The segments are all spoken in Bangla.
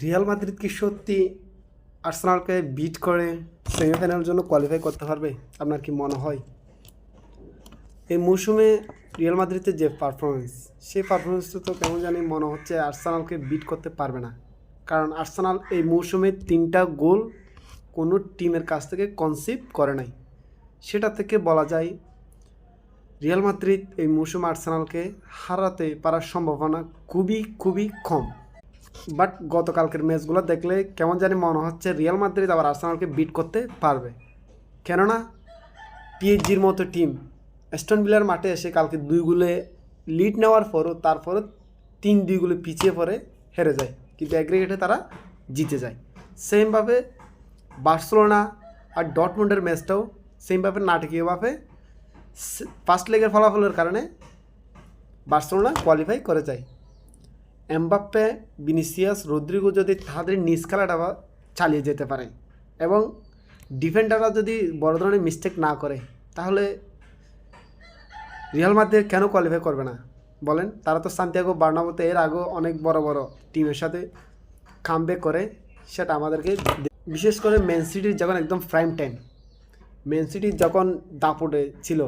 রিয়াল মাদ্রিদ কি সত্যি আর্সেনালকে বিট করে সেমিফাইনালের জন্য কোয়ালিফাই করতে পারবে? আপনার কি মনে হয়? এই মৌসুমে রিয়াল মাদ্রিদের যে পারফরমেন্স, সেই পারফরমেন্সটা তো কেমন জানি মনে হচ্ছে আর্সেনালকে বিট করতে পারবে না। কারণ আর্সেনাল এই মৌসুমে 3টা গোল কোনো টিমের কাছ থেকে কনসিভ করে নাই। সেটা থেকে বলা যায় রিয়াল মাদ্রিদ এই মৌসুমে আর্সেনালকে হারাতে পারার সম্ভাবনা খুবই কম। বাট গতকালকের ম্যাচগুলো দেখলে কেমন জানি মনে হচ্ছে রিয়াল মাদ্রিদ আবার আর্সেনালকে বিট করতে পারবে। কেননা পিএসজির মতো টিম অ্যাস্টন ভিলার মাঠে এসে কালকে 2 গোলে লিড নেওয়ার পরও তারপরে 3-2 গোলে পিছিয়ে পড়ে হেরে যায়, কিন্তু অ্যাগ্রিগেটে তারা জিতে যায়। সেমভাবে বার্সেলোনা আর ডটমুন্ডের ম্যাচটাও সেমভাবে নাটকীয়ভাবে ফার্স্ট লেগের ফলাফলের কারণে বার্সেলোনা কোয়ালিফাই করে যায়। এমবাপ্পে, ভিনিসিয়াস, রদ্রিগো যদি তাদের নিজ খেলাটা চালিয়ে যেতে পারে এবং ডিফেন্ডাররা যদি বড় ধরনের মিস্টেক না করে, তাহলে রিয়াল মাদ্রিদ কেন কোয়ালিফাই করবে না বলেন? তারা তো সান্তিয়াগো বার্নাব্যুতে এর আগেও অনেক বড় টিমের সাথে কামব্যাক করে, সেটা আমাদেরকে বিশেষ করে ম্যান সিটির যখন একদম প্রাইম টাইম, ম্যান সিটি যখন দাপটে ছিল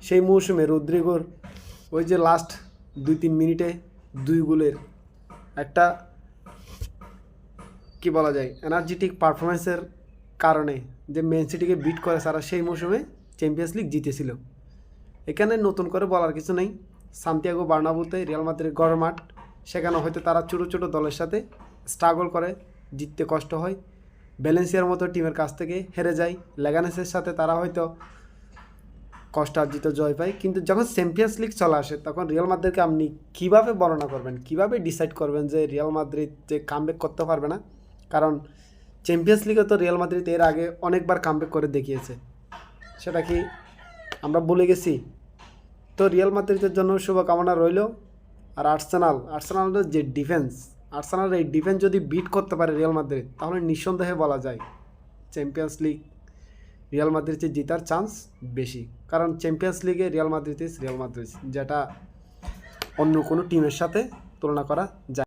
সেই মৌসুমে রদ্রিগোর ওই যে লাস্ট 2-3 মিনিটে 2 গোলের একটা কি বলা যায় এনার্জেটিক পারফরমেন্সের কারণে যে ম্যান সিটিকে বিট করে তারা সেই মৌসুমে চ্যাম্পিয়ন্স লিগ জিতেছিল। এখানে নতুন করে বলার কিছু নেই। সান্তিয়াগো বার্নাব্যুতে রিয়াল মাদ্রিদের গড় মাঠ, সেখানে হয়তো তারা ছোটো দলের সাথে স্ট্রাগল করে, জিততে কষ্ট হয়। ভ্যালেন্সিয়ার মতো টিমের কাছ থেকে হেরে যায়, লেগানেসের সাথে তারা হয়তো কষ্টার্জিত জয় পায়। কিন্তু যখন চ্যাম্পিয়ন্স লিগ চলে আসে তখন রিয়াল মাদ্রিদকে আপনি কীভাবে বর্ণনা করবেন, কীভাবে ডিসাইড করবেন যে রিয়াল মাদ্রিদ যে কামব্যাক করতে পারবে না? কারণ চ্যাম্পিয়ন্স লিগে তো রিয়াল মাদ্রিদ এর আগে অনেকবার কামব্যাক করে দেখিয়েছে, সেটা কি আমরা ভুলে গেছি? তো রিয়াল মাদ্রিদের জন্য শুভকামনা রইল। আর আর্সেনালের যে ডিফেন্স, আর্সেনালের এই ডিফেন্স যদি বিট করতে পারে রিয়াল মাদ্রিদ, তাহলে নিঃসন্দেহে বলা যায় চ্যাম্পিয়ন্স লিগ রিয়াল মাদ্রিদের জেতার চান্স বেশি। কারণ চ্যাম্পিয়ন্স লিগে রিয়াল মাদ্রিদ, যেটা অন্য কোনো টিমের সাথে তুলনা করা যায়।